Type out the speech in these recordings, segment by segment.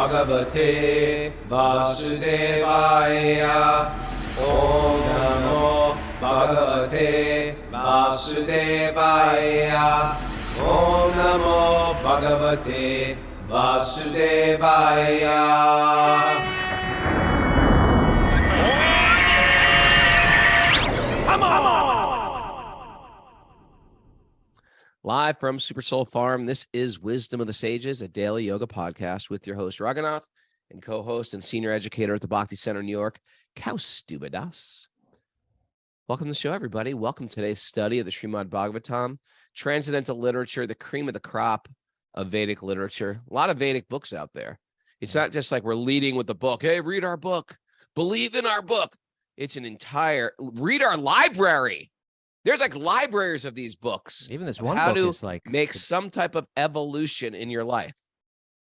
Bhagavate Vasudevaya. Om Namo Bhagavate Vasudevaya. Om Namo Bhagavate Vasudevaya. Live from Super Soul Farm, this is Wisdom of the Sages, a daily yoga podcast with your host, Raghunath, and co-host and senior educator at the Bhakti Center in New York, Kaustuba Das. Welcome to the show, everybody. Welcome to today's study of the Srimad Bhagavatam, transcendental literature, the cream of the crop of Vedic literature. A lot of Vedic books out there. It's not just like we're leading with the book. Hey, read our book. Believe in our book. It's an entire, read our library. There's like libraries of these books. Even this one how book to is like make some type of evolution in your life.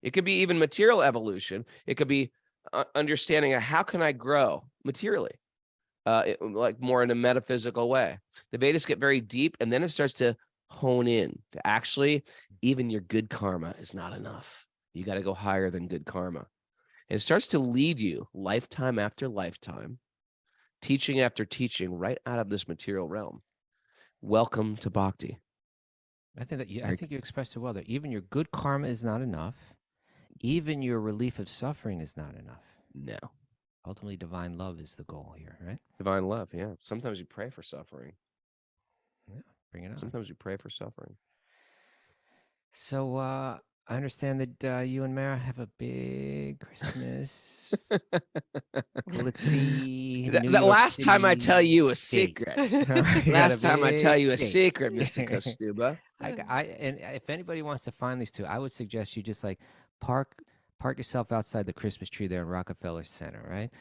It could be even material evolution. It could be understanding how can I grow materially, like more in a metaphysical way. The Vedas get very deep, and then it starts to hone in to actually even your good karma is not enough. You got to go higher than good karma. And it starts to lead you lifetime after lifetime, teaching after teaching right out of this material realm. Welcome to Bhakti. I think you expressed it well there. Even your good karma is not enough. Even your relief of suffering is not enough. No. Ultimately, divine love is the goal here, right? Divine love, yeah. Sometimes you pray for suffering. Yeah, bring it on. Sometimes you pray for suffering. So I understand that you and Mara have a big Christmas. Let's see. The last time I tell you a secret. Last time I tell you a secret, Mr. Kaustuba. And if anybody wants to find these two, I would suggest you just like park yourself outside the Christmas tree there in Rockefeller Center, right?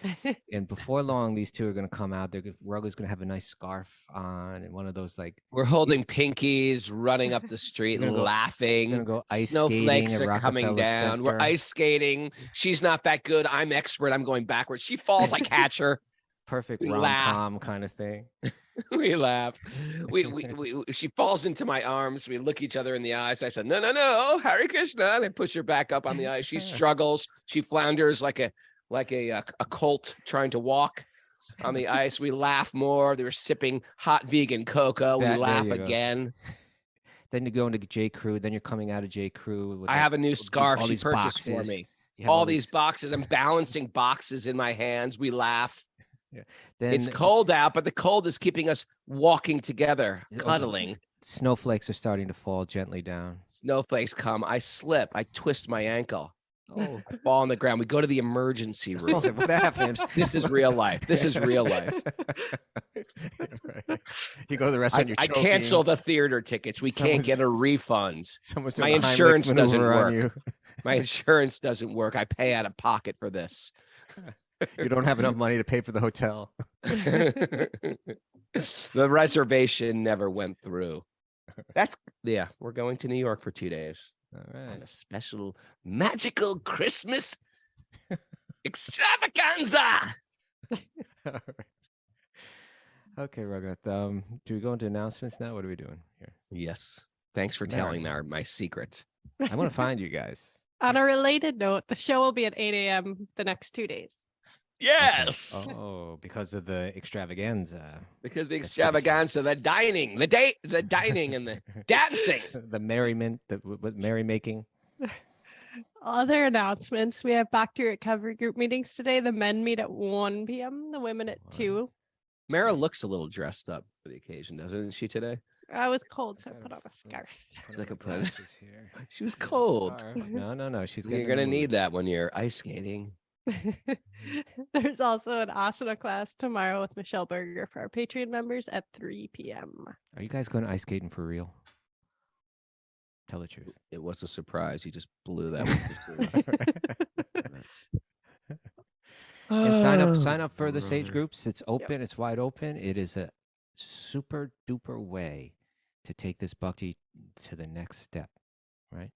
And before long, these two are going to come out. Ruggo's going to have a nice scarf on and one of those like... We're holding pinkies, running up the street, laughing. We're going to go ice Snowflakes skating are coming down. Center. We're ice skating. She's not that good. I'm expert. I'm going backwards. She falls. I catch her. Perfect rom-com kind of thing. We laugh. She falls into my arms. We look each other in the eyes. I said, no, Hare Krishna. And I push her back up on the ice. She struggles. She flounders like a colt trying to walk on the ice. We laugh more. They were sipping hot vegan cocoa. We laugh again. Then you go into J. Crew. Then you're coming out of J. Crew. I have a new scarf she purchased for me. All these boxes. I'm balancing boxes in my hands. We laugh. Yeah. It's cold out, but the cold is keeping us walking together, cuddling. Snowflakes are starting to fall gently down. Snowflakes come. I slip. I twist my ankle. Oh, I fall on the ground. We go to the emergency room. What happened? This is real life. This is real life. Right. You go to the restaurant. I cancel the theater tickets. We can't get a refund. My insurance doesn't work. My insurance doesn't work. I pay out of pocket for this. You don't have enough money to pay for the hotel. The reservation never went through. We're going to New York for 2 days. All right. On a special magical Christmas extravaganza. Okay, Raghunath. Do we go into announcements now? What are we doing here? Yes. Thanks for telling my secret. I want to find you guys. On a related note, the show will be at 8 a.m. the next 2 days. Yes. Okay. Oh, because of the extravaganza. Because the extravaganza, the dining, the dining and the dancing. The merriment, the merrymaking. Other announcements. We have back to recovery group meetings today. The men meet at 1 p.m., the women at 2. Mara looks a little dressed up for the occasion, doesn't she, today? I was cold, so I put on a scarf. She's like she was cold. No. You're going to need that when you're ice skating. There's also an asana class tomorrow with Michelle Berger for our Patreon members at 3 p.m. Are you guys going ice skating for real? Tell the truth. It was a surprise. You just blew that one. And sign up for the Sage groups. It's open. It's wide open. It is a super duper way to take this bhakti to the next step, right?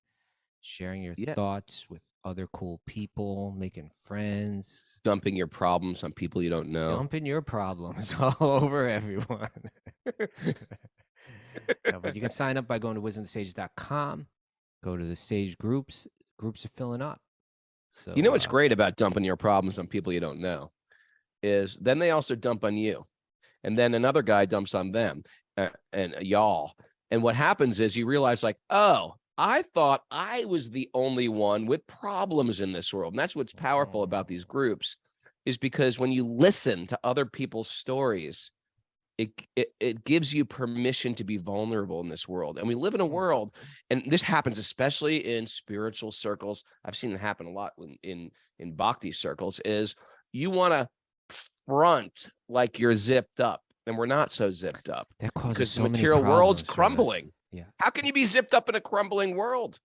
Sharing your thoughts with other cool people, making friends, dumping your problems on people you don't know, dumping your problems all over everyone. But you can sign up by going to wisdomofthesages.com. Go to the Sage groups. Groups are filling up. So You know what's great about dumping your problems on people you don't know is then they also dump on you. And then another guy dumps on them and y'all. And what happens is you realize like, oh, I thought I was the only one with problems in this world. And that's what's powerful about these groups is because when you listen to other people's stories, it gives you permission to be vulnerable in this world. And we live in a world, and this happens especially in spiritual circles. I've seen it happen a lot in bhakti circles, is you want to front like you're zipped up, and we're not so zipped up that causes because so the many material world's problems, crumbling. Yeah. How can you be zipped up in a crumbling world?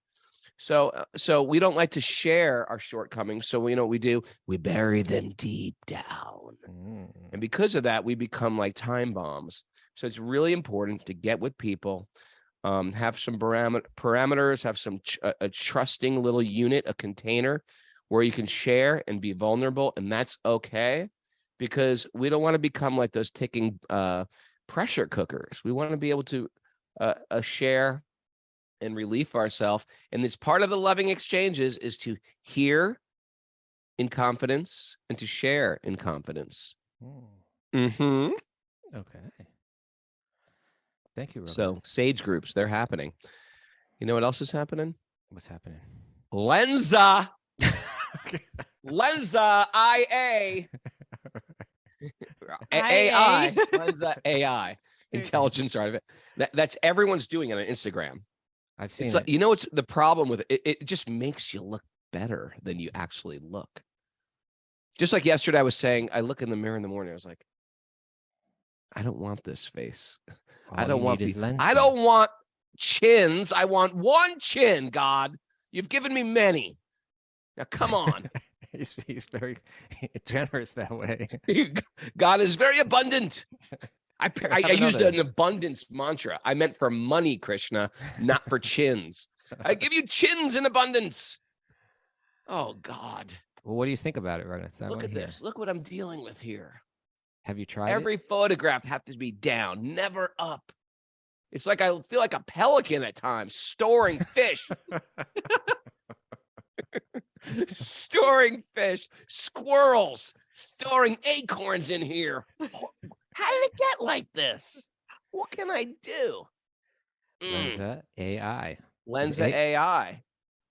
So we don't like to share our shortcomings. So we know what we do. We bury them deep down. And because of that, we become like time bombs. So it's really important to get with people, have some parameters, have some a trusting little unit, a container where you can share and be vulnerable. And that's okay, because we don't want to become like those ticking pressure cookers. We want to be able to share and relieve ourselves. And it's part of the loving exchanges is to hear in confidence and to share in confidence. Okay. Thank you, Robert. So sage groups, they're happening. You know what else is happening? What's happening? Lensa. Lensa IA. AI. Lensa AI. Intelligence out of it. That's everyone's doing it on Instagram. I've seen It's it. like, you know, what's the problem with it? It just makes you look better than you actually look. Just like yesterday, I was saying, I look in the mirror in the morning. I was like, I don't want this face. I don't want I don't want chins. I want one chin, God. You've given me many. Now, come on. he's very generous that way. God is very abundant. I used an abundance mantra. I meant for money, Krishna, not for chins. I give you chins in abundance. Oh, God. Well, what do you think about it, Raghunath? Look at this. Look what I'm dealing with here. Have you tried Every photograph has to be down, never up. It's like I feel like a pelican at times, storing fish. Storing fish, squirrels, storing acorns in here. How did it get like this? What can I do? Lensa AI. Lensa AI.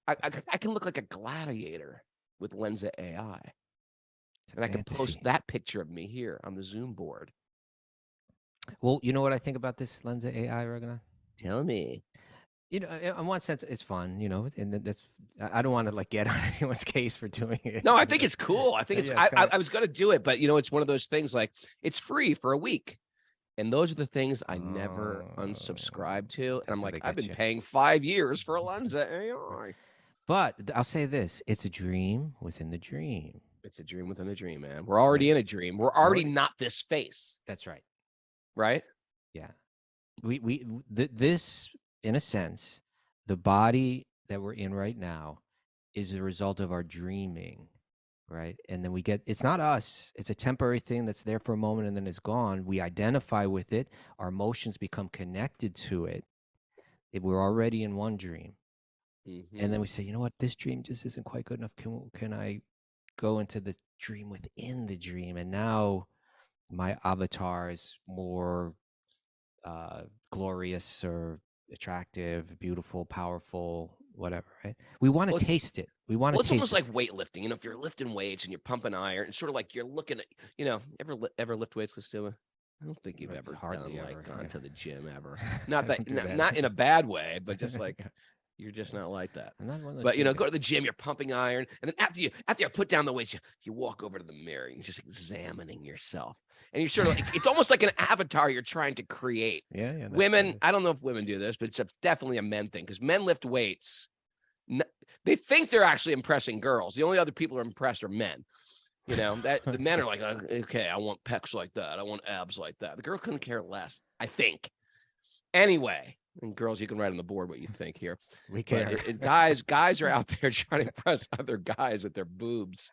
I can look like a gladiator with Lensa AI. And I can post that picture of me here on the Zoom board. Well, you know what I think about this Lensa AI, Raghunath? Tell me. You know, in one sense, it's fun, you know, and that's, I don't want to like get on anyone's case for doing it. No, I think it's cool. I think it's, I was going to do it, but you know, it's one of those things like it's free for a week. And those are the things I never unsubscribe to. And I'm like, I've been paying 5 years for a Lensa AI. But I'll say this, it's a dream within the dream. It's a dream within a dream, man. We're already in a dream. We're already not this face. That's right. Right? Yeah. This, in a sense, the body that we're in right now is a result of our dreaming, right? And then we get, it's not us. It's a temporary thing that's there for a moment and then it's gone. We identify with it. Our emotions become connected to it. We're already in one dream. And then we say, you know what? This dream just isn't quite good enough. Can I go into the dream within the dream? And now my avatar is more glorious or attractive, beautiful, powerful, whatever, right? We want to taste it. We want to taste it. It's almost like weightlifting. You know, if you're lifting weights and you're pumping iron, it's sort of like you're looking at, you know, ever lift weights, Christina? I don't think you've ever gone to the gym ever. Not that, not in a bad way, but just like you're just not like that. But you know, go to the gym, you're pumping iron, and then after you put down the weights, you walk over to the mirror and you're just examining yourself. And you're sort of like, it's almost like an avatar you're trying to create. Yeah. Women, I don't know if women do this, but it's definitely a men thing because men lift weights. They think they're actually impressing girls. The only other people who are impressed are men. You know, that the men are like, okay, I want pecs like that. I want abs like that. The girl couldn't care less, I think. Anyway, and girls, you can write on the board what you think here. We care. Guys are out there trying to impress other guys with their boobs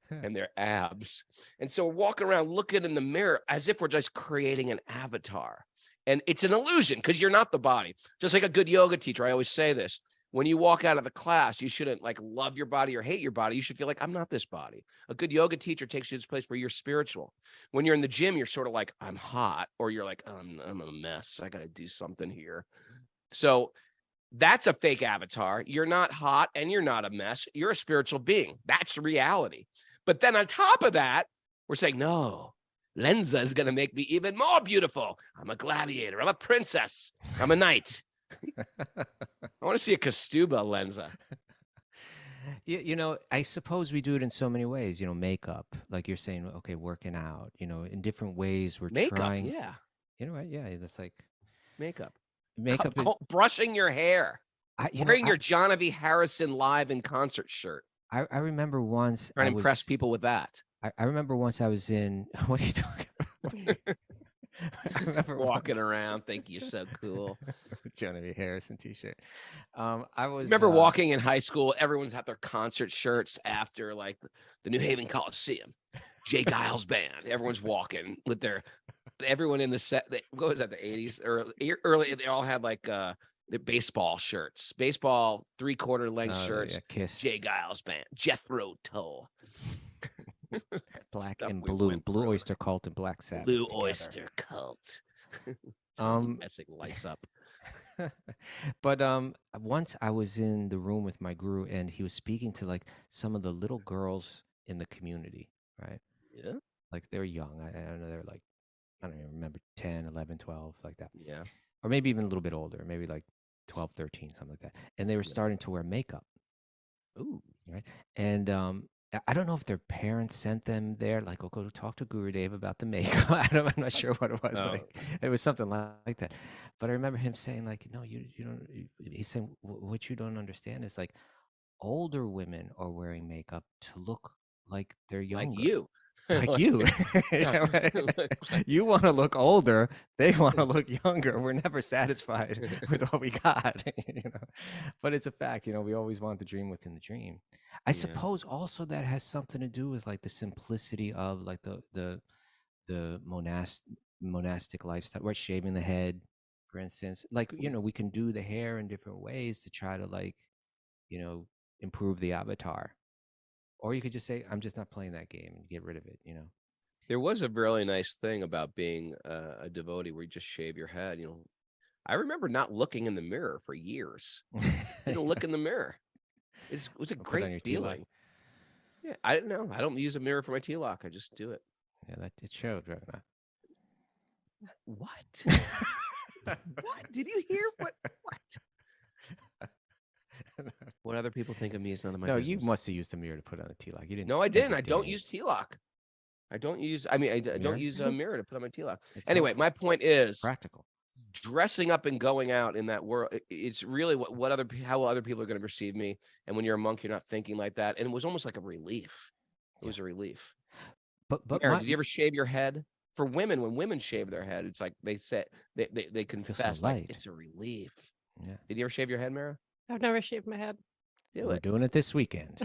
and their abs. And so we're walking around looking in the mirror as if we're just creating an avatar. And it's an illusion because you're not the body. Just like a good yoga teacher, I always say this. when you walk out of the class, you shouldn't like love your body or hate your body. You should feel like I'm not this body. A good yoga teacher takes you to this place where you're spiritual. When you're in the gym, you're sort of like, I'm hot, or you're like, I'm a mess. I got to do something here. So that's a fake avatar. You're not hot and you're not a mess. You're a spiritual being. That's reality. But then on top of that, we're saying, no, Lensa is going to make me even more beautiful. I'm a gladiator. I'm a princess. I'm a knight. I want to see a Kastuba Lensa. I suppose we do it in so many ways. Makeup, like you're saying. Okay, working out. In different ways we're Makeup, trying. yeah. Right? Yeah, that's like makeup. Makeup. Brushing your hair. Wearing your John V. Harrison live in concert shirt. I remember once trying to impress people with that. I remember once I was in. What are you talking about? I remember walking around thinking you're so cool. John V. Harrison t-shirt. I remember walking in high school. Everyone's had their concert shirts after like the New Haven Coliseum. Jay Giles band. Everyone's walking with everyone in the set. What was that? The 80s or early? They all had like the baseball shirts, baseball 3/4 length shirts. Yeah, Kiss. Jay Giles band. Jethro Tull. Black and blue Oyster Cult and Black Sabbath. Blue together. Oyster Cult. Messing lights up. But once I was in the room with my guru, and he was speaking to like some of the little girls in the community, right? Yeah. Like they're young. I don't know. They're like, I don't even remember, 10, 11, 12, like that. Yeah. Or maybe even a little bit older, maybe like 12, 13, something like that. And they were starting to wear makeup. Ooh. Right. And I don't know if their parents sent them there, like, oh, go talk to Guru Dave about the makeup. I'm not sure what it was. Like, it was something like that. But I remember him saying, like, no, you don't. He's saying, what you don't understand is like older women are wearing makeup to look like they're younger. Like you. Like you. Yeah, right? You want to look older. They want to look younger. We're never satisfied with what we got. But it's a fact. We always want the dream within the dream. I suppose also that has something to do with like the simplicity of like the monastic lifestyle, right? Shaving the head, for instance. Like, we can do the hair in different ways to try to like, improve the avatar. Or you could just say, I'm just not playing that game, and get rid of it, There was a really nice thing about being a devotee where you just shave your head. I remember not looking in the mirror for years. I didn't look in the mirror. It was a great feeling. Yeah, I didn't know. I don't use a mirror for my T-lock. I just do it. Yeah, that it showed, right? What? What? Did you hear? What? What other people think of me is none of my business. You must have used a mirror to put on the T-lock. You didn't. No, I didn't. I don't use T-lock. I don't use a mirror to put on my T-lock. Anyway, my point is practical. Dressing up and going out in that world, it's really how other people are going to perceive me. And when you're a monk, you're not thinking like that. And it was almost like a relief. It was a relief. But Aaron, did you ever shave your head? For women, when women shave their head, it's like they say they confess like it's a relief. Yeah. Did you ever shave your head, Mara? I've never shaved my head. We're doing it this weekend.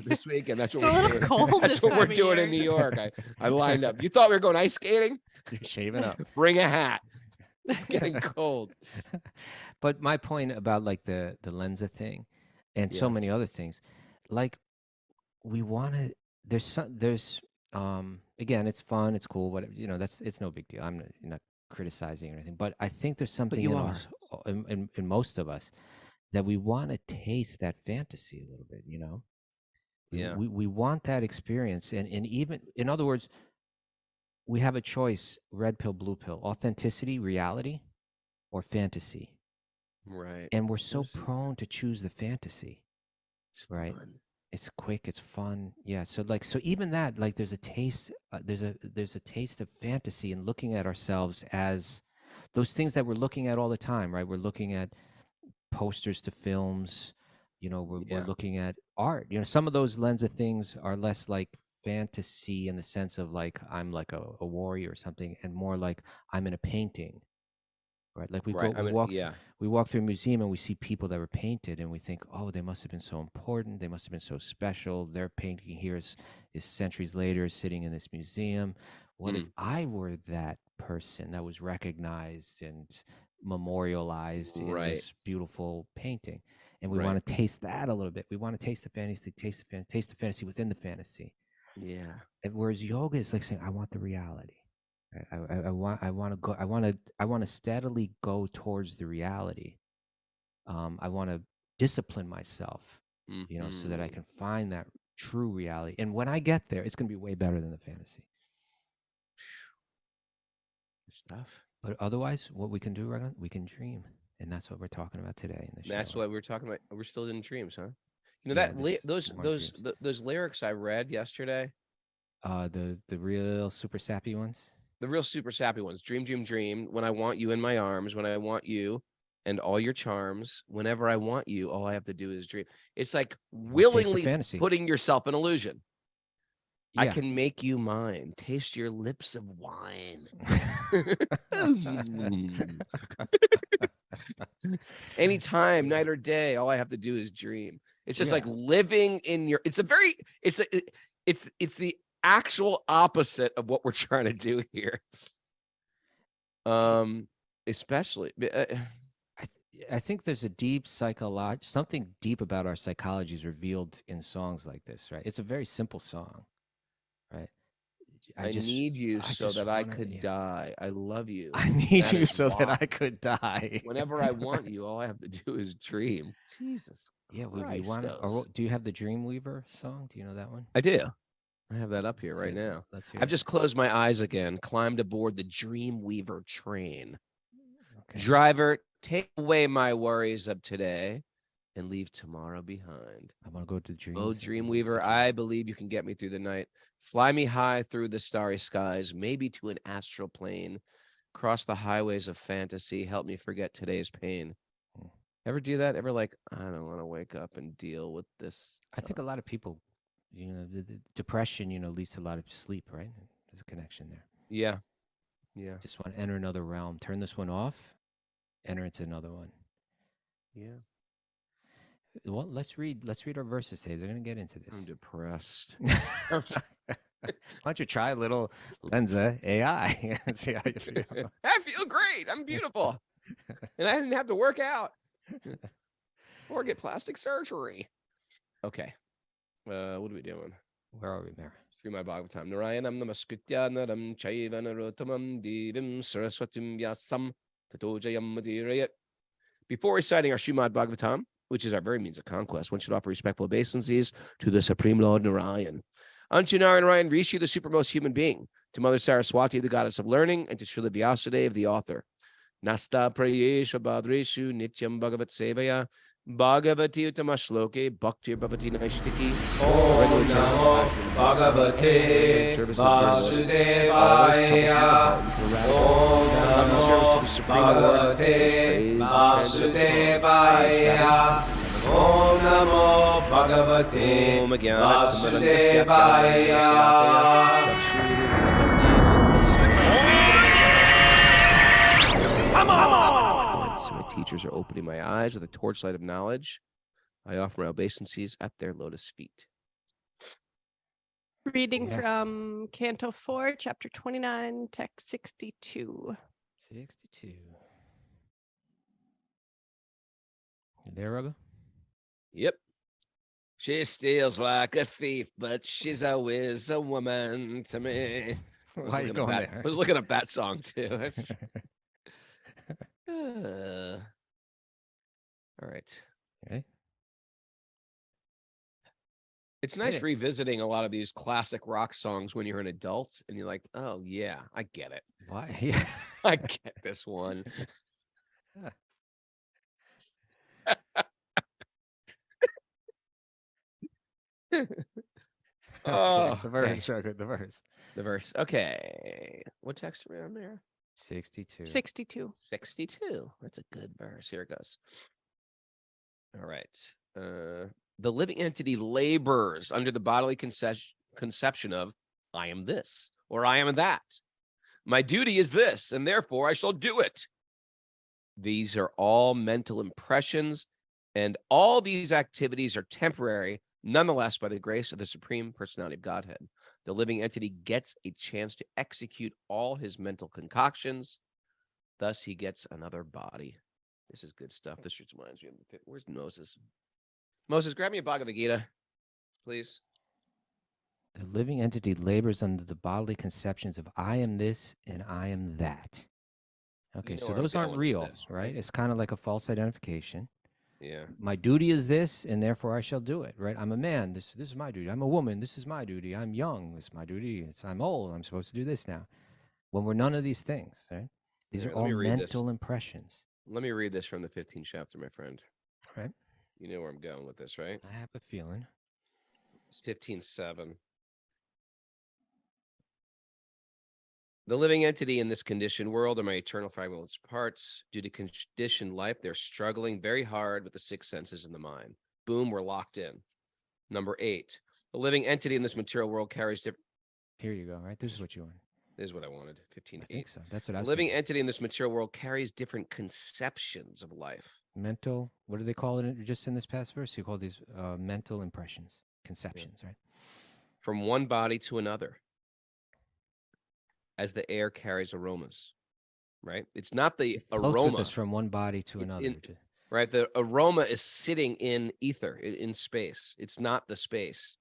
This weekend. That's what it's we're a little doing. cold. That's what we're doing in New York. I lined up. You thought we were going ice skating? You're shaving up. Bring a hat. It's getting cold. But my point about like the Lensa thing and so many other things, like we want to, there's again, it's fun, it's cool, but it's no big deal. I'm not criticizing or anything, but I think there's something in most of us that we want to taste that fantasy a little bit, we want that experience. And even, in other words, we have a choice: red pill, blue pill, authenticity, reality, or fantasy. Right. And we're so prone to choose the fantasy. Right. Fun. It's quick, it's fun. Yeah. So even that, like there's a taste, there's a taste of fantasy in looking at ourselves as those things that we're looking at all the time, right? We're looking at posters to films, we're looking at art. Some of those Lensa things are less like fantasy in the sense of like I'm like a warrior or something, and more like I'm in a painting, right? Like we walk through a museum and we see people that were painted, and we think, oh, they must have been so important, they must have been so special. Their painting here is centuries later sitting in this museum. What if I were that person that was recognized and memorialized in this beautiful painting? And we want to taste that a little bit. We want to taste the fantasy, taste the fantasy within the fantasy. Yeah. And whereas yoga is like saying, I want the reality. Right? I want to steadily go towards the reality. I want to discipline myself, so that I can find that true reality. And when I get there, it's going to be way better than the fantasy. Stuff. But otherwise, what we can do, right? We can dream. And that's what we're talking about today in the show. That's what we're talking about. We're still in dreams, huh? You know, those lyrics I read yesterday. The real super sappy ones. The real super sappy ones. Dream, dream, dream. When I want you in my arms, when I want you and all your charms, whenever I want you, all I have to do is dream. It's like willingly putting yourself in illusion. Yeah. I can make you mine. Taste your lips of wine. Anytime, night or day, all I have to do is dream. It's just like living in your. It's the actual opposite of what we're trying to do here. Especially. I think there's a deep something deep about our psychology is revealed in songs like this, right? It's a very simple song, right? I need you so that I could die. I love you. I need you so that I could die. Whenever I want you, all I have to do is dream. Jesus. Yeah, would we want to? Do you have the Dreamweaver song? Do you know that one? I do. I have that up here right now. I've just closed my eyes again, climbed aboard the Dreamweaver train. Okay. Driver, take away my worries of today and leave tomorrow behind. I want to go to dreams. Oh, Dreamweaver, I believe you can get me through the night. Fly me high through the starry skies, maybe to an astral plane. Cross the highways of fantasy. Help me forget today's pain. Ever do that? Ever like, I don't want to wake up and deal with this? I think a lot of people, the depression, leads to a lot of sleep, right? There's a connection there. Yeah. Yeah. Just want to enter another realm. Turn this one off. Enter into another one. Yeah. Well, let's read our verses today. They're going to get into this. I'm depressed. Why don't you try a little Lensa AI and see how you feel? I feel great. I'm beautiful. And I didn't have to work out or get plastic surgery. Okay. What are we doing? Where are we, Mary? Srimad Bhagavatam. Narayanam namaskritya naram chaiva narottamam divim saraswatim vyasam tato jayam madirayat. Before reciting our Srimad Bhagavatam, which is our very means of conquest, one should offer respectful obeisances to the Supreme Lord Narayan. Unto Narayan, Rishi, the supermost human being, to Mother Saraswati, the goddess of learning, and to Srila Vyasadeva, the author. Nasta prayesha badreshu nityam bhagavat sevaya bhagavati utamashloke bhaktir bhavati naishtiki. Om namo bhagavate vasudevaya. Om namo bhagavate vasudevaya. Om namo bhagavate vasudevaya. So my teachers are opening my eyes with a torchlight of knowledge. I offer my obeisances at their lotus feet. Reading from Canto 4, Chapter 29, Text 62. 62. You there, Rugga? Yep. She steals like a thief, but she's always a woman to me. Why are you going there? I was looking up that song, too. All right. Okay. It's nice revisiting a lot of these classic rock songs when you're an adult and you're like, oh, yeah, I get it. Why? Yeah. I get this one. Oh, the verse, okay. The verse. The verse. Okay. What text are we on there? 62. 62. 62. That's a good verse. Here it goes. All right. The living entity labors under the bodily conception of I am this or I am that. My duty is this, and therefore I shall do it. These are all mental impressions, and all these activities are temporary. Nonetheless, by the grace of the Supreme Personality of Godhead, the living entity gets a chance to execute all his mental concoctions. Thus, he gets another body. This is good stuff. This just reminds me of the. Where's Moses? Moses, grab me a Bhagavad Gita, please. The living entity labors under the bodily conceptions of I am this and I am that. Okay, You know so where I'm those aren't going with real, this, right? right? It's kind of like a false identification. Yeah. My duty is this, and therefore I shall do it, right? I'm a man. This is my duty. I'm a woman. This is my duty. I'm young. This is my duty. I'm old. I'm supposed to do this now. When we're none of these things, right? These Here, are let all me read this. mental impressions, Let me read this from the 15th chapter, my friend. right? You know where I'm going with this, right? I have a feeling. It's 15:7. The living entity in this conditioned world are my eternal fragmentless parts. Due to conditioned life, they're struggling very hard with the six senses in the mind. Boom, we're locked in. Number 8. The living entity in this material world carries different. Here you go, right? This is what you want. This is what I wanted. I 15:8. think so. That's what I The was living thinking. entity in this material world carries different conceptions of life. Mental, what do they call it just in this past verse? You call these mental impressions, conceptions, right? From one body to another, as the air carries aromas, right? It's not the It floats with aroma, us from one body to It's another. in- right? The aroma is sitting in ether, in space. It's not the space.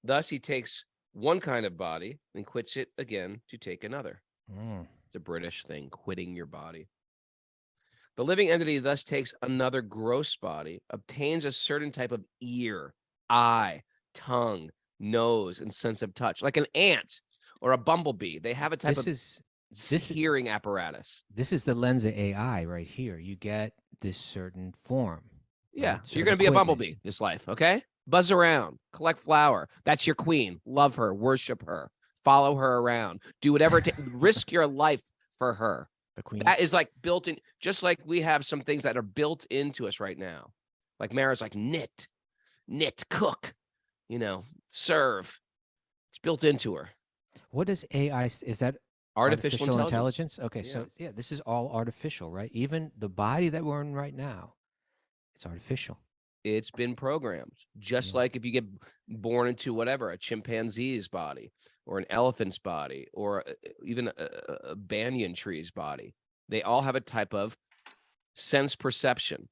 Thus, he takes one kind of body and quits it again to take another. It's a British thing, quitting your body. The living entity thus takes another gross body, obtains a certain type of ear, eye, tongue, nose, and sense of touch, like an ant or a bumblebee. They have a type of hearing apparatus. This is the Lensa AI right here. You get this certain form. Yeah, right? you're going to be a equipment. bumblebee this life, okay? Buzz around, collect flour. That's your queen. Love her, worship her, follow her around. Do whatever it takes. Risk your life for her. The queen. That is like built in, just like we have some things that are built into us right now. Like Mara's like knit, cook, serve. It's built into her. What is AI? Is that Artificial intelligence? Okay, Yeah. so yeah, this is all artificial, right? Even the body that we're in right now, it's artificial. It's been programmed, just like if you get born into whatever, a chimpanzee's body or an elephant's body or even a banyan tree's body. They all have a type of sense perception,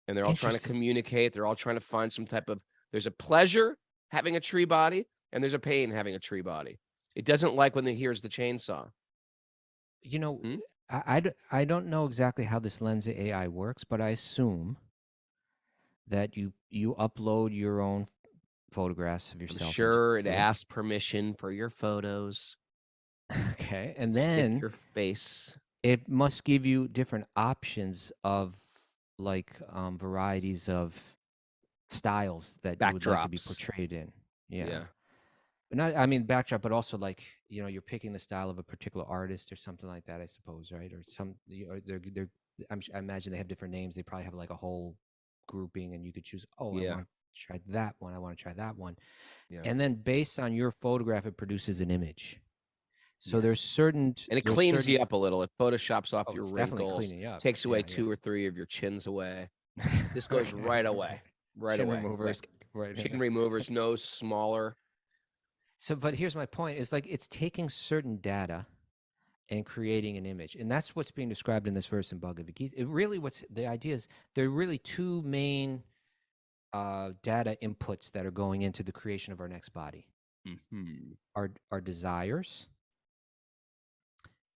and they're all trying to communicate. They're all trying to find some type of, there's a pleasure having a tree body and there's a pain having a tree body. It doesn't like when it hears the chainsaw. I don't know exactly how this Lensa AI works, but I assume that you upload your own photographs of yourself. I'm sure it asks permission for your photos. Okay, and then your face. It must give you different options of like varieties of styles that you would like to be portrayed in. Yeah. But not, I mean, backdrop, but also like, you're picking the style of a particular artist or something like that, I suppose, right? Or I imagine they have different names. They probably have like a whole grouping, and you could choose, I want to try that one. I want to try that one. Yeah. And then based on your photograph, it produces an image. So there's certain, and it cleans you up a little. It photoshops off your wrinkles, up. Takes away 2 or 3 of your chins away. This goes right away, Chin removers, right? Chin removers, nose smaller. So, but here's my point: is like it's taking certain data and creating an image, and that's what's being described in this verse in Bhagavad Gita. It really, what's the idea is there are really 2 main data inputs that are going into the creation of our next body. Our desires,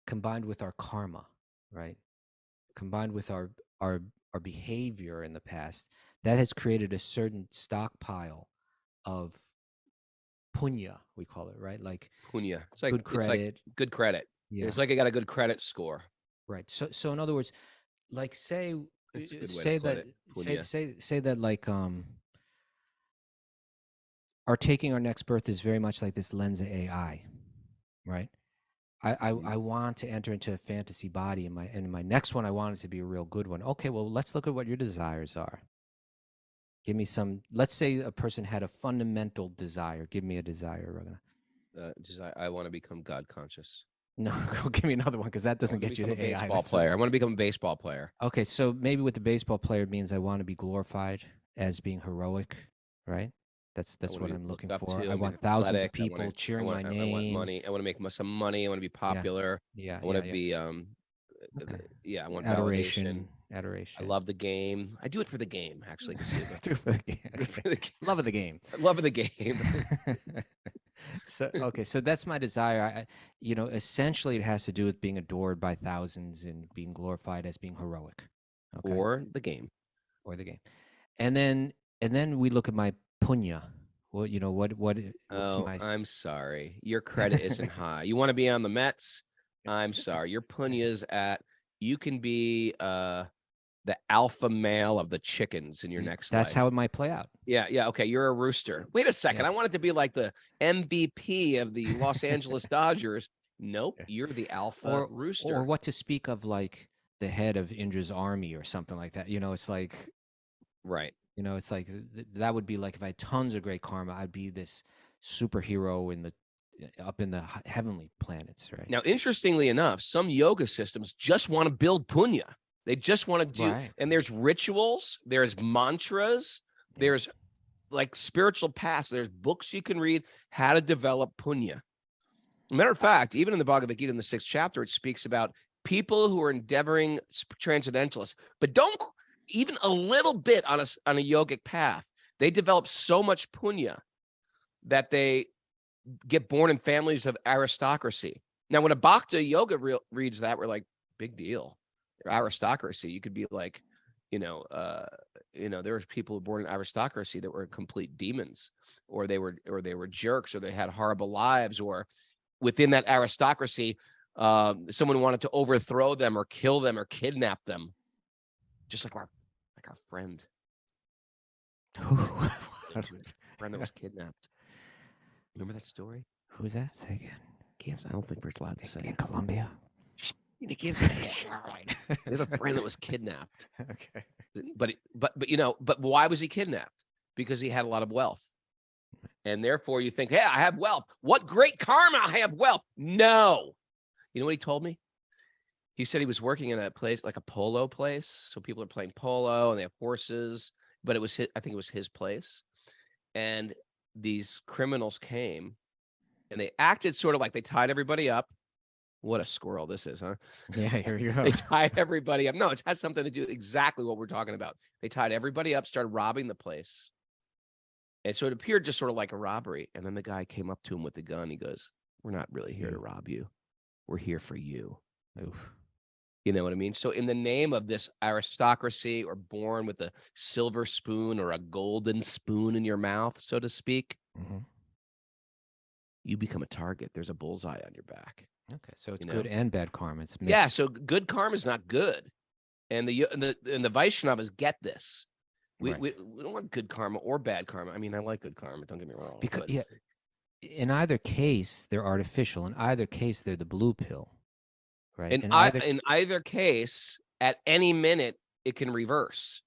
combined with our karma, right? Combined with our behavior in the past, that has created a certain stockpile of punya, we call it, right? Like punya. It's like good credit. It's like good credit. Yeah. It's like I got a good credit score. Right. So in other words, like say that like our taking our next birth is very much like this Lensa AI, right? I want to enter into a fantasy body, and my next one I want it to be a real good one. Okay, well, let's look at what your desires are. Give me some. Let's say a person had a fundamental desire. Give me a desire, Raghunath. I want to become God conscious. No, go give me another one, because that doesn't get you the AI. Baseball player. I want to become a baseball player. Okay, so maybe with the baseball player means I want to be glorified as being heroic, right? That's what I'm looking for. I want thousands of people cheering my name. I want money. I want to make some money. I want to be popular. Yeah. I want to be I want adoration. adoration. I love the game. I do it for the game, actually. Do it for the game. Okay. Love of the game. Love of the game. So okay, so that's my desire. Essentially, it has to do with being adored by thousands and being glorified as being heroic. Okay. Or the game. Or the game, and then we look at my punya. Well, what's my? I'm sorry. Your credit isn't high. You want to be on the Mets? I'm sorry. Your punya's at. You can be the alpha male of the chickens in your next That's life. how it might play out. Yeah. Okay. You're a rooster. Wait a second. Yeah. I want it to be like the MVP of the Los Angeles Dodgers. Nope. Yeah. You're the alpha rooster. Or what to speak of, like the head of Indra's army or something like that. It's like, right. It's like that would be like if I had tons of great karma, I'd be this superhero up in the heavenly planets, right? Now, interestingly enough, some yoga systems just want to build punya. They just want to do, and there's rituals, there's mantras, there's like spiritual paths, there's books you can read how to develop punya. Matter of fact, even in the Bhagavad Gita in the 6th chapter, it speaks about people who are endeavoring transcendentalists, but don't even a little bit on a yogic path. They develop so much punya that they get born in families of aristocracy. Now, when a Bhakta yoga reads that, we're like, big deal. Aristocracy. You could be like, there were people born in aristocracy that were complete demons, or they were jerks, or they had horrible lives, or within that aristocracy, someone wanted to overthrow them or kill them or kidnap them, just like our friend. Friend that was kidnapped. Remember that story? Who's that? Say again. I don't think we're allowed to say in Colombia. You can't say it. All right. There's a friend that was kidnapped. Okay. But why was he kidnapped? Because he had a lot of wealth. And therefore you think, hey, I have wealth. What great karma, I have wealth. No. You know what he told me? He said he was working in a place, like a polo place. So people are playing polo and they have horses, but I think it was his place. And these criminals came and they acted sort of like they tied everybody up. What a squirrel this is, huh? Yeah, here you go. They tied everybody up. No, it has something to do exactly what we're talking about. They tied everybody up, started robbing the place. And so it appeared just sort of like a robbery. And then the guy came up to him with a gun. He goes, we're not really here to rob you. We're here for you. Oof. You know what I mean? So in the name of this aristocracy, or born with a silver spoon or a golden spoon in your mouth, so to speak, you become a target. There's a bullseye on your back. Okay, so it's good and bad karma. It's mixed. Yeah, so good karma is not good, and the Vaishnavas get this. We don't want good karma or bad karma. I mean, I like good karma. Don't get me wrong. Because in either case, they're artificial. In either case, they're the blue pill, right? In either case, at any minute, it can reverse.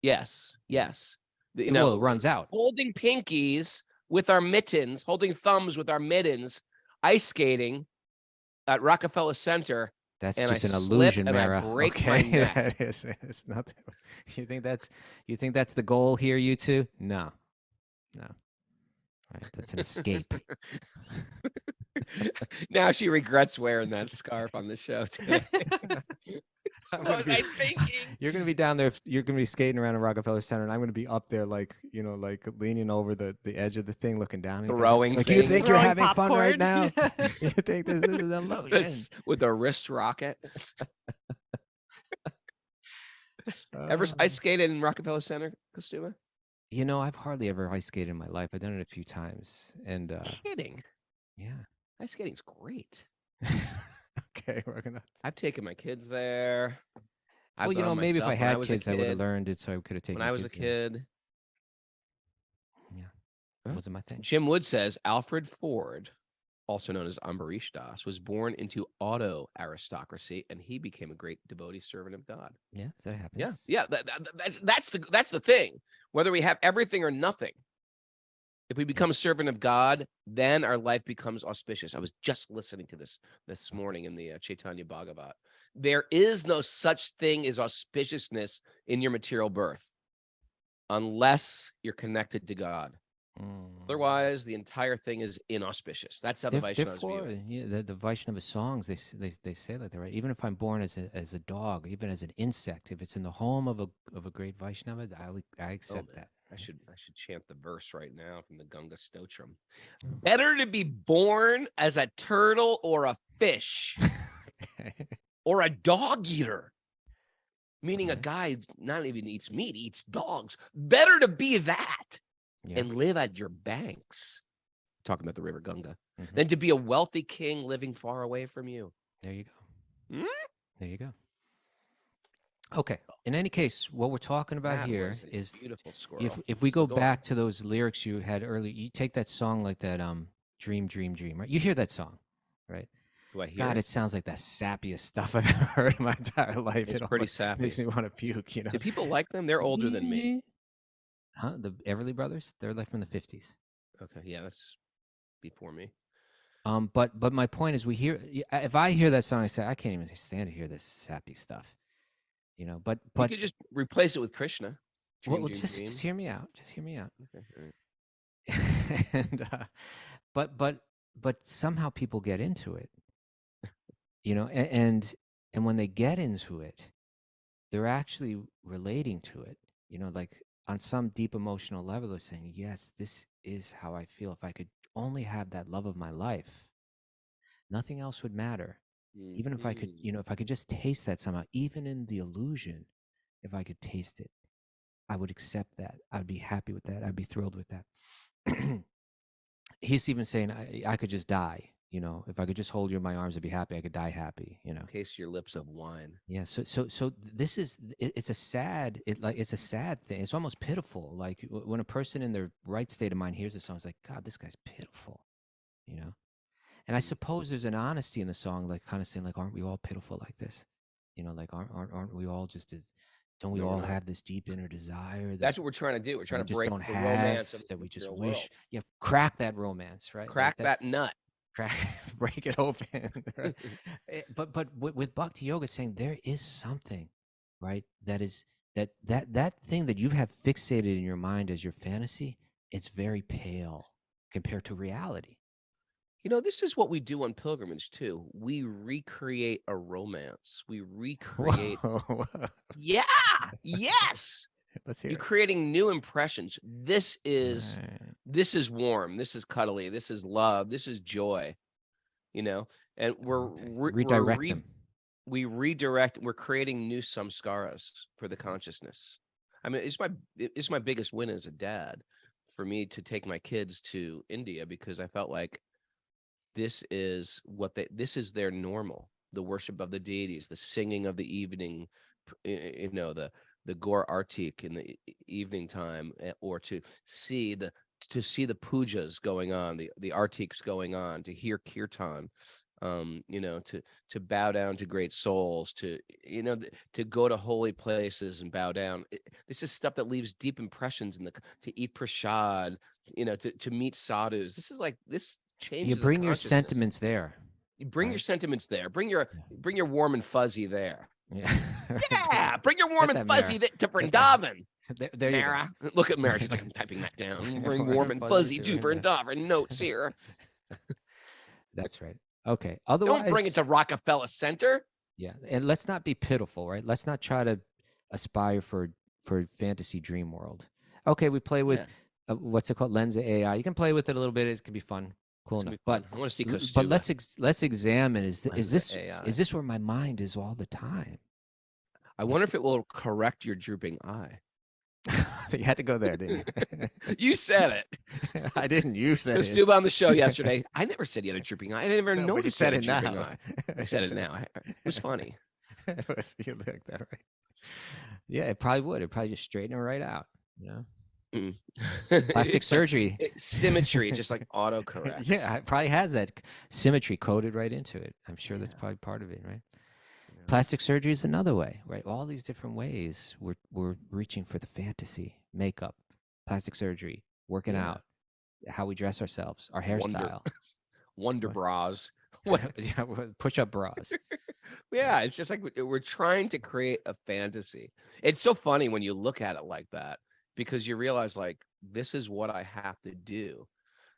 Yes. It runs out. Holding pinkies with our mittens, holding thumbs with our mittens, ice skating at Rockefeller Center. That's just an illusion, Mara. My neck. That is. It's not. You think that's the goal here, you two? No. Right, that's an escape. Now she regrets wearing that scarf on the show today. What was I thinking? You're gonna be down there. You're gonna be skating around in Rockefeller Center, and I'm gonna be up there, like leaning over the edge of the thing, looking down, and throwing. Like, you think you're having popcorn. fun right now? You think this is unloading? With a wrist rocket. Ever ice skated in Rockefeller Center, Kostuma? I've hardly ever ice skated in my life. I've done it a few times, and Kidding. Yeah, ice skating's great. Okay, we're gonna. I've taken my kids there. Well, maybe if I had kids, I would have learned it, so I could have taken. When I was a kid. Yeah, that wasn't my thing. Jim Wood says Alfred Ford, also known as Ambarish Das, was born into auto aristocracy, and he became a great devotee servant of God. Yeah, that happens. Yeah. That's the thing. Whether we have everything or nothing, if we become a servant of God, then our life becomes auspicious. I was just listening to this morning in the Chaitanya Bhagavat. There is no such thing as auspiciousness in your material birth unless you're connected to God. Otherwise, the entire thing is inauspicious. That's how the Vaishnavas view it. Yeah, the Vaishnava songs, they say like that, right? Even if I'm born as a dog, even as an insect, if it's in the home of a great Vaishnava, I accept that. I should chant the verse right now from the Ganga Stotram. Better to be born as a turtle or a fish or a dog eater, meaning a guy not even eats meat, eats dogs. Better to be that and live at your banks, talking about the river Ganga, than to be a wealthy king living far away from you. There you go. There you go. Okay. In any case, what we're talking about here is beautiful squirrel. If we go back to those lyrics you had earlier, you take that song like that, Dream, Dream, Dream, right? You hear that song, right? Do I hear God, it sounds like the sappiest stuff I've ever heard in my entire life. It's pretty sappy. Makes me want to puke, you know. Do people like them? They're older than me. Huh? The Everly Brothers? They're like from the 50s. Okay, yeah, that's before me. But my point is, if I hear that song, I say I can't even stand to hear this sappy stuff, you know. But you could just replace it with Krishna. Well, just hear me out. Just hear me out. Okay. And but somehow people get into it, you know, and when they get into it, they're actually relating to it, you know, like on some deep emotional level. They're saying, yes, this is how I feel. If I could only have that love of my life, nothing else would matter. Even if I could, you know, if I could just taste that somehow, even in the illusion, if I could taste it, I would accept that. I'd be happy with that. I'd be thrilled with that. He's even saying, I could just die. You know, if I could just hold you in my arms, I'd be happy. I could die happy. You know, taste your lips of wine. Yeah. So this is it's a sad thing. It's almost pitiful. Like when a person in their right state of mind hears this song, it's like, God, this guy's pitiful. You know, and I suppose there's an honesty in the song, like kind of saying, like, aren't we all pitiful like this? You know, like aren't we all just as don't we all have this deep inner desire? That's what we're trying to do. We're trying to break the romance of that we just wish. World. Yeah, crack that romance, right? Crack that nut. Break it open. Right? But with Bhakti Yoga saying there is something, right? That is that thing that you have fixated in your mind as your fantasy. It's very pale compared to reality. You know, this is what we do on pilgrimage too. We recreate a romance. We recreate. Yeah. Yes. Let's hear You're creating new impressions. This is warm. This is cuddly. This is love. This is joy. You know, and redirect them. We redirect. We're creating new samskaras for the consciousness. I mean, it's my biggest win as a dad, for me to take my kids to India, because I felt like this is their normal. The worship of the deities, the singing of the evening, you know, the Gaur Artik in the evening time, or to see the pujas going on, the artiks going on, to hear kirtan, you know, to bow down to great souls, to, you know, to go to holy places and bow down. This is stuff that leaves deep impressions to eat prasad, you know, to meet sadhus. This is like, this changes. You bring your sentiments there. You bring your sentiments there. Bring your warm and fuzzy there. Yeah. Yeah, bring your warm and fuzzy to Vrindavan. There you Mara. Look at Mara. She's like, I'm typing that down. Bring warm and fuzzy to Vrindavan. Notes here. That's right. Okay. Otherwise, don't bring it to Rockefeller Center. Yeah, and let's not be pitiful, right? Let's not try to aspire for fantasy dream world. Okay, we play with what's it called, Lensa AI. You can play with it a little bit. It can be fun. Cool enough. But I want to see. But let's examine. Is this where my mind is all the time? I wonder if it will correct your drooping eye. You had to go there, didn't you? You said it. I didn't. You said it. Stuba on the show yesterday. I never said you had a drooping eye. I never noticed you said it now. Eye. I said it now. It was funny. You look that right. Yeah, it probably would. It probably just straighten it right out. You know. Plastic surgery. Symmetry, just like autocorrect. Yeah, it probably has that symmetry coded right into it. I'm sure that's probably part of it, right? Yeah. Plastic surgery is another way, right? All these different ways we're reaching for the fantasy. Makeup, plastic surgery, working out, how we dress ourselves, our hairstyle. Wonder bras. Push-up bras. Yeah, it's just like we're trying to create a fantasy. It's so funny when you look at it like that, because you realize, like, this is what I have to do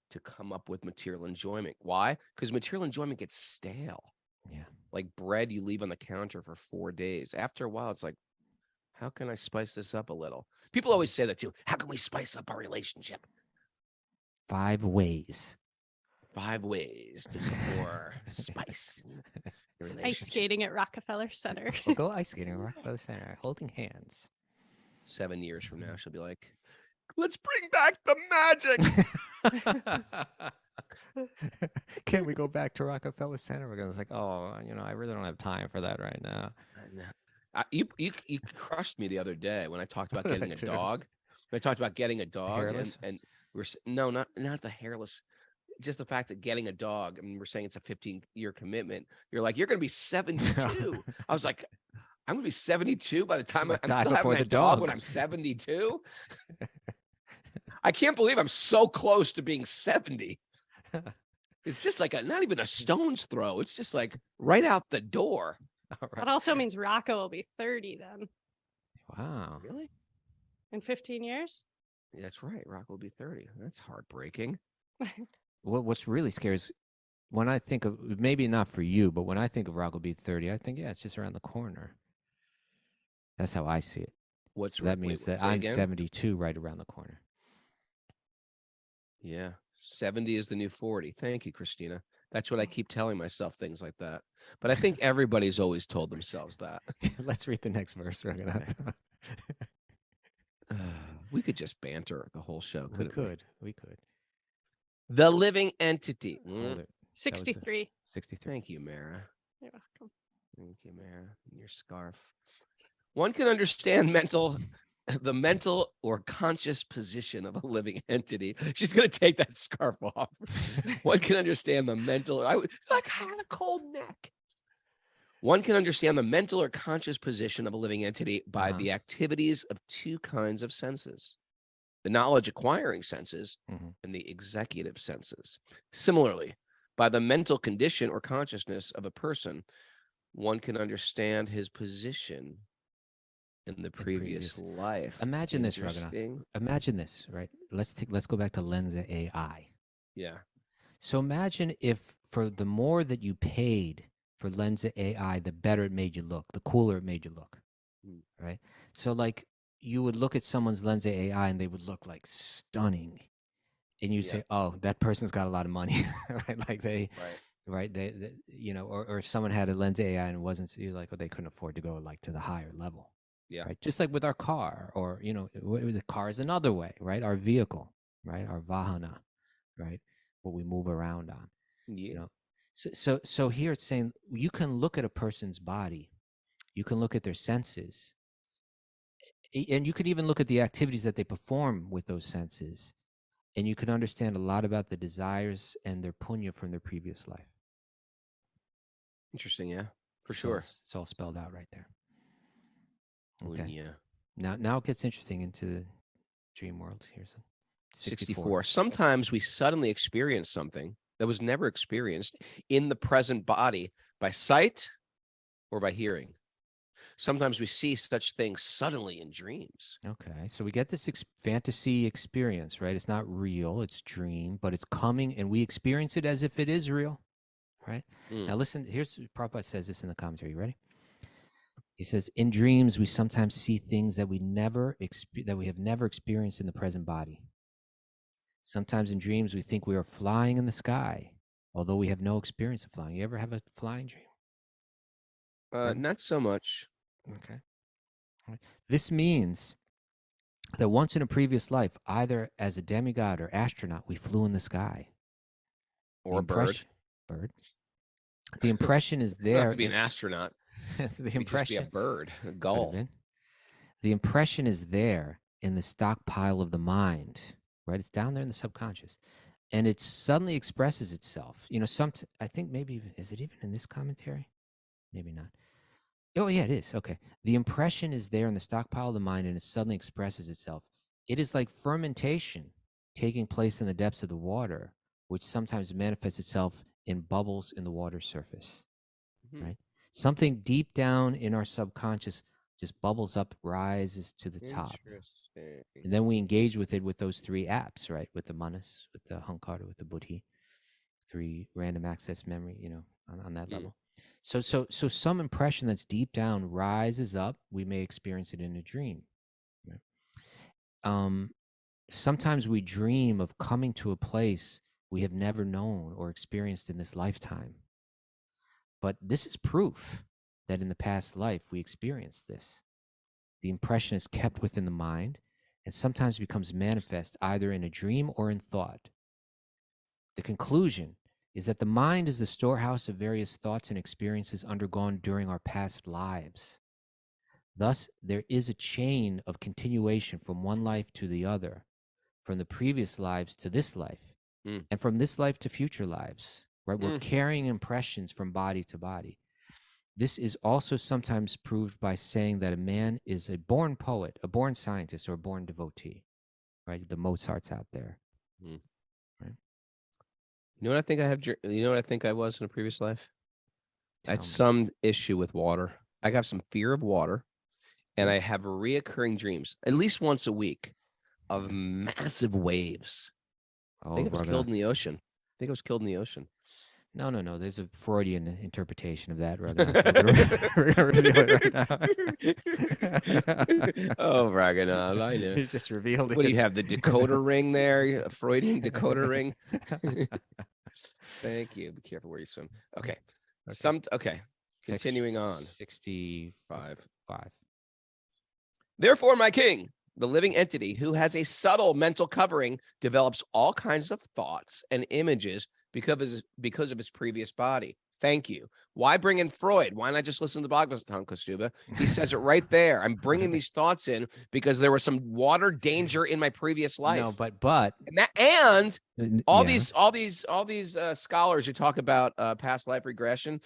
to come up with material enjoyment. Why? Because material enjoyment gets stale. Yeah. Like bread you leave on the counter for 4 days. After a while, it's like, how can I spice this up a little? People always say that too. How can we spice up our relationship? 5 ways. 5 ways to get more spice in your Ice relationship. skating at Rockefeller Center. We'll go ice skating around the center, holding hands. 7 years from now, she'll be like, let's bring back the magic. Can we go back to Rockefeller Center? We're gonna like, oh, I really don't have time for that right now. You crushed me the other day when I talked about getting a too. dog. I talked about getting a dog, hairless? and not the hairless. Just the fact that getting a dog. I mean, we're saying it's a 15-year commitment. You're like, you're going to be 72. I was like, I'm going to be 72 by the time I'm still having a dog when I'm 72. I can't believe I'm so close to being 70. It's just like not even a stone's throw. It's just like right out the door. That also means Rocco will be 30 then. Wow. Really? In 15 years? Yeah, that's right. Rocco will be 30. That's heartbreaking. What's really scary is when I think of, maybe not for you, but when I think of Rocco being 30, I think, yeah, it's just around the corner. That's how I see it. That means that I'm 72 right around the corner. Yeah. 70 is the new 40. Thank you, Christina. That's what I keep telling myself, things like that. But I think everybody's always told themselves that. Let's read the next verse. We're gonna we could just banter the whole show. We could. The living entity. Hold it. 63. 63. Thank you, Mara. You're welcome. Thank you, Mara. Your scarf. One can understand the mental or conscious position of a living entity. She's going to take that scarf off. One can understand the mental. I had a cold neck. One can understand the mental or conscious position of a living entity by the activities of 2 kinds of senses: the knowledge acquiring senses and the executive senses. Similarly, by the mental condition or consciousness of a person, one can understand his position in the previous life. Imagine this, Raghunath. Imagine this, right? Let's go back to Lensa AI. Yeah. So imagine if for the more that you paid for Lensa AI, the better it made you look, the cooler it made you look, right? So like you would look at someone's Lensa AI and they would look like stunning, and you say, "Oh, that person's got a lot of money," right? Like they or if someone had a Lensa AI and it wasn't, you're like, "Oh, they couldn't afford to go like to the higher level." Yeah. Right. Just like with our car, or the car is another way, right? Our vehicle, right? Our vahana, right? What we move around on. Yeah. So here it's saying you can look at a person's body, you can look at their senses, and you could even look at the activities that they perform with those senses, and you can understand a lot about the desires and their punya from their previous life. Interesting, yeah, for sure. It's all spelled out right there. Okay. Punya. Now it gets interesting into the dream world. Here's 64. Sometimes we suddenly experience something that was never experienced in the present body by sight or by hearing. Sometimes we see such things suddenly in dreams. Okay, so we get this fantasy experience, right? It's not real, it's dream, but it's coming, and we experience it as if it is real, right? Now listen, here's Prabhupada says this in the commentary. You ready? He says, in dreams, we sometimes see things that we have never experienced in the present body. Sometimes in dreams, we think we are flying in the sky, although we have no experience of flying. You ever have a flying dream? Not so much. Okay. All right. This means that once in a previous life, either as a demigod or astronaut, we flew in the sky. Or a bird. The impression is there. You don't have to be an astronaut. The impression. Just be a bird, a gull. The impression is there in the stockpile of the mind, right? It's down there in the subconscious, and it suddenly expresses itself. I think maybe is it even in this commentary? Maybe not. Oh yeah, it is. Okay. The impression is there in the stockpile of the mind, and it suddenly expresses itself. It is like fermentation taking place in the depths of the water, which sometimes manifests itself in bubbles in the water surface, right? Something deep down in our subconscious just bubbles up, rises to the top. Interesting. And then we engage with it with those 3 apps, right? With the manas, with the hankara, with the buddhi, 3 random access memory, on that level. So some impression that's deep down rises up. We may experience it in a dream. Right? Sometimes we dream of coming to a place we have never known or experienced in this lifetime. But this is proof that in the past life we experienced this. The impression is kept within the mind and sometimes becomes manifest either in a dream or in thought. The conclusion is that the mind is the storehouse of various thoughts and experiences undergone during our past lives. Thus, there is a chain of continuation from one life to the other, from the previous lives to this life, and from this life to future lives. Right? We're carrying impressions from body to body. This is also sometimes proved by saying that a man is a born poet, a born scientist, or a born devotee. Right? The Mozarts out there. Right? You know what I think I have? You know what I think I was in a previous life? I had some issue with water. I have some fear of water, and I have reoccurring dreams at least once a week of massive waves. I think I was killed in the ocean. No. There's a Freudian interpretation of that. We're gonna reveal it right now. Oh, Raganov, I knew. You just revealed it. What do you have? The decoder ring there? A Freudian decoder ring? Thank you. Be careful where you swim. Okay. Continuing on. 65. Therefore, my king, the living entity who has a subtle mental covering, develops all kinds of thoughts and images because of his previous body. Thank you. Why bring in Freud? Why not just listen to the Bhagavatam, Kostuba? He says it right there. I'm bringing these thoughts in because there was some water danger in my previous life. No, but all these scholars who talk about past life regression,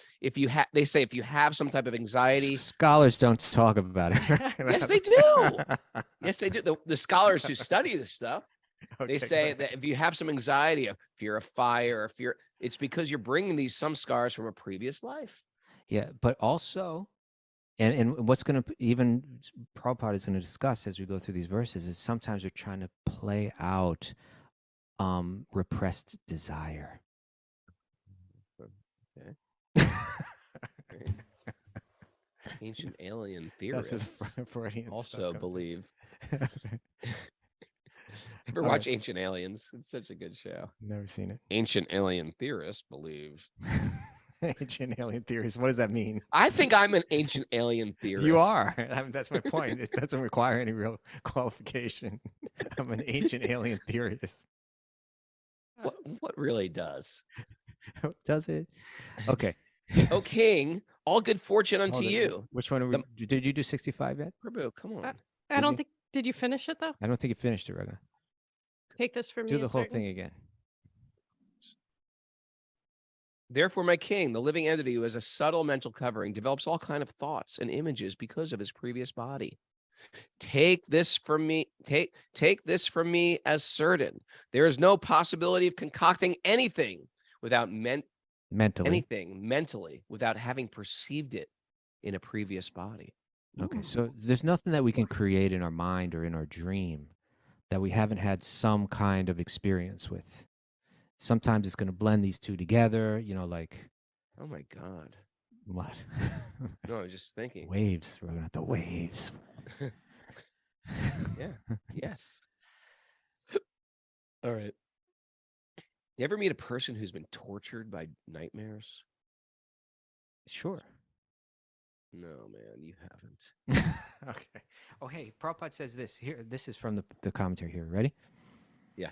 they say if you have some type of anxiety, scholars don't talk about it. Yes, they do. Yes, they do. The scholars who study this stuff. Okay, they say that if you have some anxiety, a fear of fire, or fear, it's because you're bringing some scars from a previous life. Yeah, but also, and what's going to even Prabhupada is going to discuss as we go through these verses is sometimes we're trying to play out repressed desire. Okay. Ancient alien theorists also believe. Ever watch Ancient Aliens? It's such a good show. Never seen it. Ancient alien theorists believe. Ancient alien theorists. What does that mean? I think I'm an ancient alien theorist. You are. That's my point. It doesn't require any real qualification. I'm an ancient alien theorist. What really does? Does it? Okay. O king, all good fortune unto you. Which one are we? Did you do 65 yet? Prabhu, come on. I don't think. Did you finish it though? I don't think you finished it, Ragna. Take this from me. Do the whole thing again. Therefore, my king, the living entity who has a subtle mental covering, develops all kinds of thoughts and images because of his previous body. Take this from me. Take this from me as certain. There is no possibility of concocting anything without mentally without having perceived it in a previous body. Okay, so there's nothing that we can create in our mind or in our dream that we haven't had some kind of experience with. Sometimes it's going to blend these two together, like. Oh my God. What? No, I was just thinking. Waves. We're going to have the waves. Yeah. Yes. All right. You ever meet a person who's been tortured by nightmares? Sure. No, man, you haven't. Okay. Oh, hey, Prabhupada says this here. This is from the commentary here. Ready? Yeah.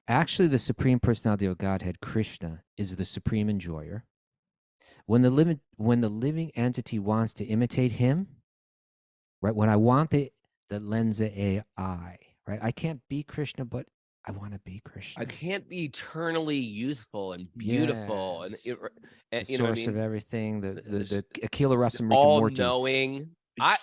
Actually, the Supreme Personality of Godhead, Krishna, is the supreme enjoyer. When the living entity wants to imitate him, right? When I want the Lensa AI, right? I can't be Krishna, but I want to be Krishna. I can't be eternally youthful and beautiful and the you source know what I mean? of everything. The Akila Rasa all knowing.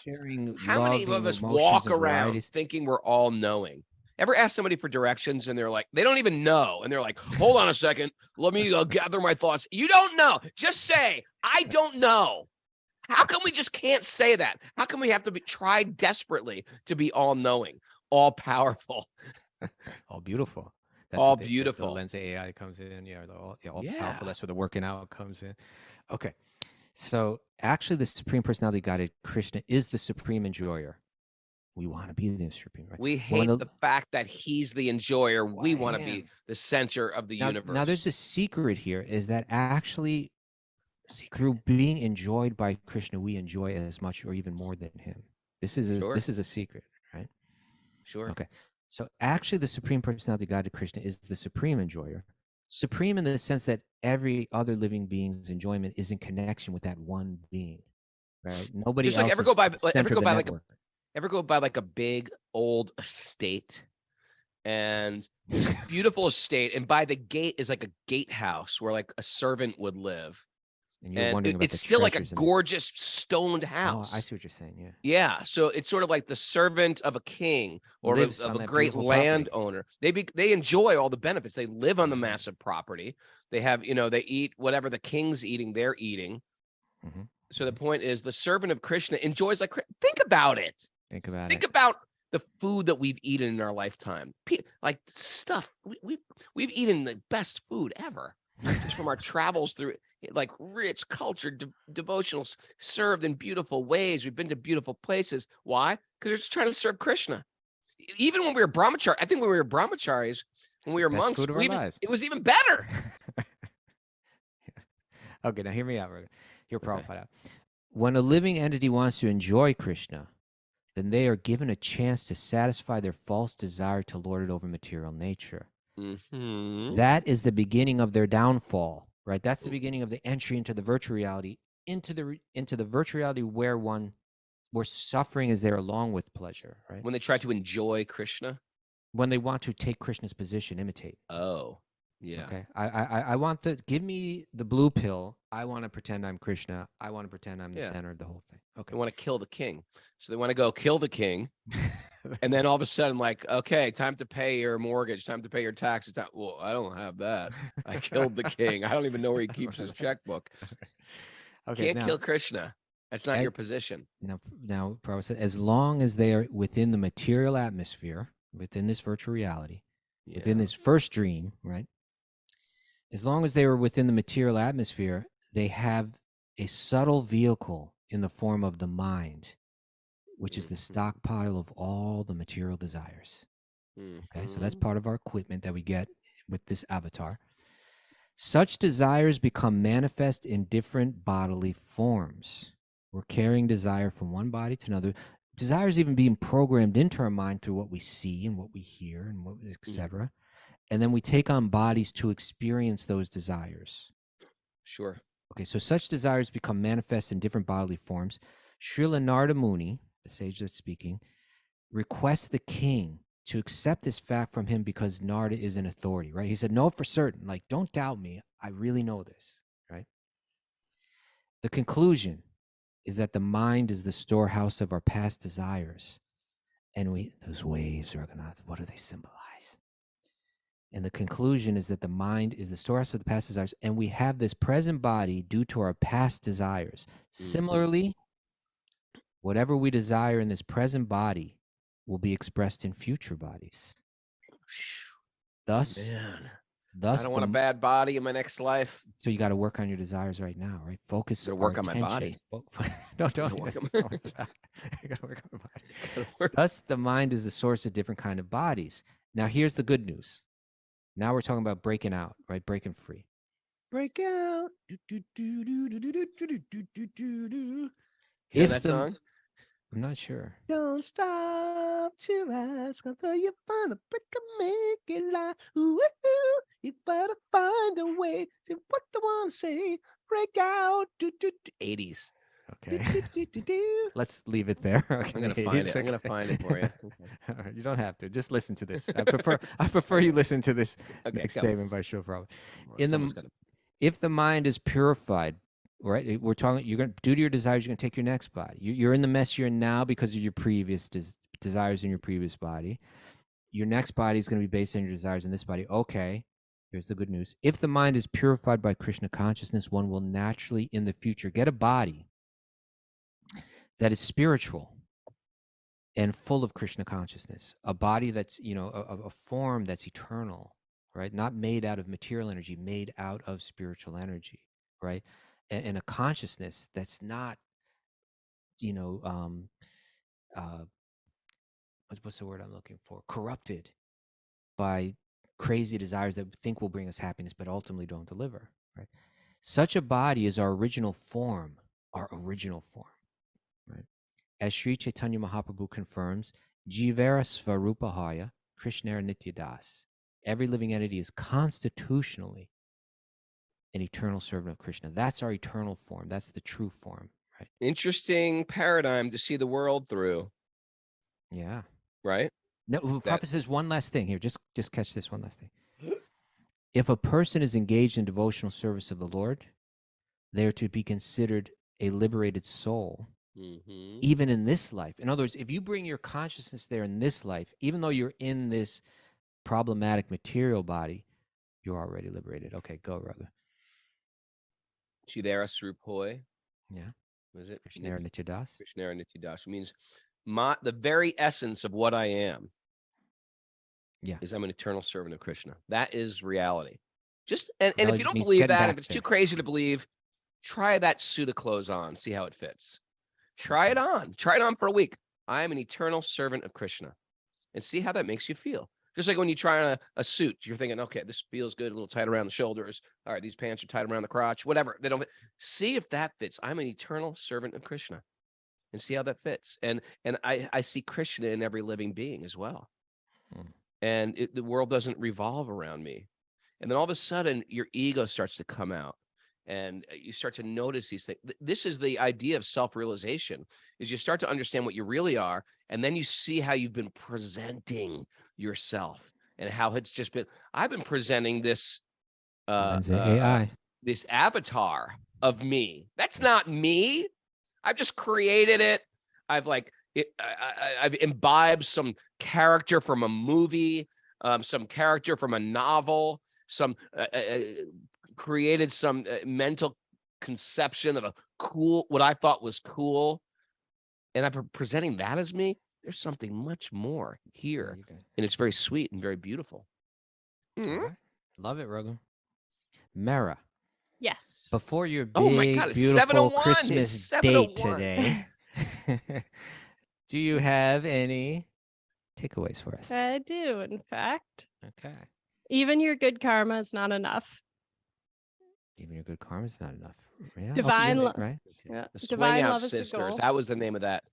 Sharing how many of us walk around thinking we're all knowing? Ever ask somebody for directions and they're like, they don't even know. And they're like, hold on a second. Let me gather my thoughts. You don't know. Just say, I don't know. How come we just can't say that? How come we have to try desperately to be all-knowing, all-powerful, all beautiful? That's all the beautiful? Lensa AI comes in. Yeah, all Yeah. powerful. That's where the working out comes in. Okay. So actually, the Supreme Personality Guided Krishna is the supreme enjoyer. We want to be the supreme, right? We hate the fact that he's the enjoyer. We want to be the center of the universe. Now, there's a secret here, is that actually through being enjoyed by Krishna, we enjoy as much or even more than him. This is a secret, right? Sure. Okay. So actually, the Supreme Personality Guided Krishna is the supreme enjoyer. Supreme in the sense that every other living being's enjoyment is in connection with that one being, right? Nobody just else like ever go by like a big old estate, and there's a beautiful estate, and by the gate is like a gatehouse where like a servant would live. And you're wondering about it's still like a gorgeous stoned house. Oh, I see what you're saying. Yeah. Yeah. So it's sort of like the servant of a king or of a great landowner. They enjoy all the benefits. They live on the massive property. They have, they eat whatever the king's eating, they're eating. Mm-hmm. So the point is, the servant of Krishna enjoys like, think about it. Think about the food that we've eaten in our lifetime. Like stuff we've eaten the best food ever, just from our travels through like rich culture, devotionals served in beautiful ways. We've been to beautiful places. Why? Because they're just trying to serve Krishna. Even when we were brahmachari, I think when we were brahmacharis, when we were monks, it was even better. Okay, now hear me out. Hear Prabhupada out. When a living entity wants to enjoy Krishna, then they are given a chance to satisfy their false desire to lord it over material nature. Mm-hmm. That is the beginning of their downfall, right? That's the beginning of the entry into the virtual reality, into the virtual reality where suffering is there along with pleasure, right? When they try to enjoy Krishna, when they want to take Krishna's position, imitate. Oh, yeah. Okay. I want give me the blue pill. I want to pretend I'm Krishna. I want to pretend I'm the center of the whole thing. Okay. They want to kill the king. So they want to go kill the king. And then all of a sudden, like, okay, time to pay your mortgage, time to pay your taxes. Well, I don't have that. I killed the king. I don't even know where he keeps his checkbook. Okay. Can't kill Krishna. That's not your position. Now, Prabhupada said, as long as they are within the material atmosphere, within this virtual reality, within this first dream, right? As long as they were within the material atmosphere, they have a subtle vehicle in the form of the mind, which is the stockpile of all the material desires. Okay, so that's part of our equipment that we get with this avatar. Such desires become manifest in different bodily forms. We're carrying desire from one body to another. Desires even being programmed into our mind through what we see and what we hear and what, etc. And then we take on bodies to experience those desires. Sure. Okay, so such desires become manifest in different bodily forms. Srila Narada Muni, the sage that's speaking, requests the king to accept this fact from him because Narada is an authority, right? He said, no, for certain. Like, don't doubt me. I really know this, right? The conclusion is that the mind is the storehouse of our past desires. And those waves, Raghunath, what do they symbolize? And the conclusion is that the mind is the storehouse of the past desires, and we have this present body due to our past desires. Similarly, whatever we desire in this present body will be expressed in future bodies. Thus, I don't want a bad body in my next life. So you got to work on your desires right now, right? Focus. Got to work on my body. No, don't. You got to work on the body. Thus, the mind is the source of different kind of bodies. Now, here's the good news. Now we're talking about breaking out, right? Breaking free. Break out. Hear that song? I'm not sure. Don't stop to ask until you find a break and make it lie. Ooh, you better find a way. Say what they want to say. Break out. 80s. Okay. Let's leave it there. Okay. I'm gonna find it for you. Okay. You don't have to. Just listen to this. I prefer you listen to this next statement by Srila Prabhupada. If the mind is purified, right? We're talking. You're going to, due to your desires, you're going to take your next body. You're in the mess you're in now because of your previous desires in your previous body. Your next body is going to be based on your desires in this body. Okay. Here's the good news. If the mind is purified by Krishna consciousness, one will naturally in the future get a body that is spiritual and full of Krishna consciousness, a body that's, a form that's eternal, right? Not made out of material energy, made out of spiritual energy, right? And a consciousness that's not, what's the word I'm looking for? Corrupted by crazy desires that we think will bring us happiness, but ultimately don't deliver, right? Such a body is our original form, right? As Sri Chaitanya Mahaprabhu confirms, Jivara Svarupahaya Krishnara Nityadas. Every living entity is constitutionally an eternal servant of Krishna. That's our eternal form. That's the true form, right? Interesting paradigm to see the world through. Yeah. Right? No, Prabhupada says one last thing here. Just catch this one last thing. If a person is engaged in devotional service of the Lord, they are to be considered a liberated soul, even in this life. In other words, if you bring your consciousness there in this life, even though you're in this problematic material body, you're already liberated. Okay, go, Raga. Chidera Srupoi. Yeah. Was it? Krishnara Nityadas. Krishnara Nityadas means the very essence of what I am. Yeah. Is I'm an eternal servant of Krishna. That is reality. And if you don't means believe getting that, back if it's there. too crazy to believe, try that suit of clothes on, see how it fits. Try it on. Try it on for a week. I am an eternal servant of Krishna. And see how that makes you feel. Just like when you try on a suit, you're thinking, okay, this feels good, a little tight around the shoulders. All right, these pants are tight around the crotch, whatever. They don't see if that fits. I'm an eternal servant of Krishna. And see how that fits. And I see Krishna in every living being as well. And the world doesn't revolve around me. And then all of a sudden, your ego starts to come out. And you start to notice these things. This is the idea of self-realization, is you start to understand what you really are. And then you see how you've been presenting yourself and how it's just been, I've been presenting this Lensa AI. This avatar of me. That's not me. I've just created it. I've I've imbibed some character from a movie, some character from a novel, some created some mental conception of what I thought was cool. And I'm presenting that as me. There's something much more here. And it's very sweet and very beautiful. Right. Love it, Raghu. Mara. Yes. Before your big, oh my God, it's beautiful 7:01. Christmas date today, do you have any takeaways for us? I do, in fact. Okay. Even your good karma is not enough. Even your good karma is not enough. Yeah. Divine love, right? yeah. The Swing Divine Out love is the Sisters. goal. That was the name of that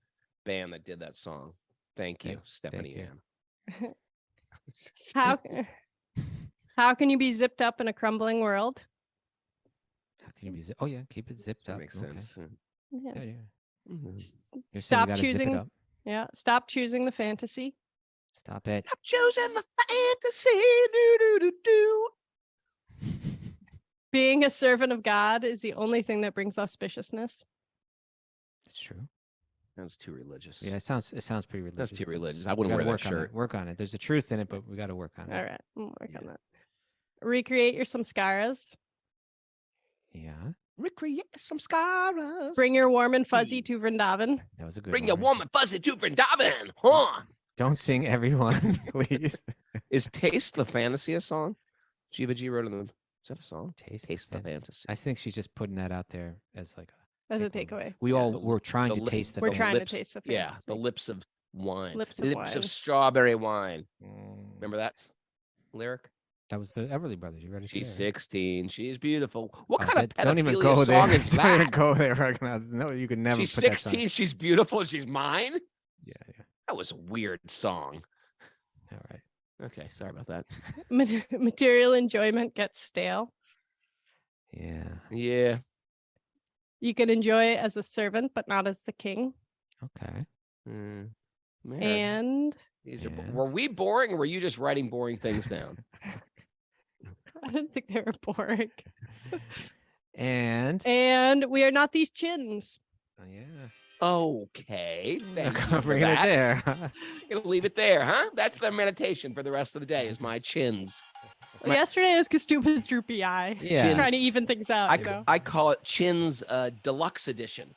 band that did that song. Thank you, Stephanie you. Ann. How can you be zipped up in a crumbling world? How can you be? Oh yeah, keep it zipped That up. makes sense. Yeah. You're Stop saying you gotta choosing. Zip it up. Yeah. Stop choosing the fantasy. Stop it. Stop choosing the fantasy. Do, do, do, do. Being a servant of God is the only thing that brings auspiciousness. It's true. Sounds too religious. Yeah, it sounds pretty religious. That's too religious. I wouldn't wear that shirt. Work on it. There's a truth in it, but we got to work on it. All right, we'll work on that. Recreate your samskaras. Yeah. Recreate some scaras. Bring your warm and fuzzy to Vrindavan. That was a good Bring one. your warm and fuzzy to Vrindavan. Huh? Don't sing everyone, please. Is Taste the Fantasy a song? Jiva G wrote in the. Is that a song? Taste the Fantasy. I think she's just putting that out there as like as a takeaway. We all were trying to taste the. We're fantasy. trying to taste the fantasy. Yeah, the lips of wine. Lips of strawberry wine. Remember that lyric? That was the Everly Brothers. You ready? She's 16. She's beautiful. What kind of pedophilia don't even go song there. is that? Don't even go there. No, you could never. She's put that 16. song. She's beautiful. She's mine. Yeah. That was a weird song. All right. Okay, sorry about that. Material enjoyment gets stale. Yeah. You can enjoy it as a servant, but not as the king. Okay. And were we boring, or were you just writing boring things down? I didn't think they were boring. And we are not these chins. Oh yeah. Okay. Thank you for bringing it there. Gonna leave it there, huh? That's the meditation for the rest of the day. Is my chins. Yesterday it was Kastuba's droopy eye. Yeah. Trying to even things out. I call it Chins Deluxe Edition.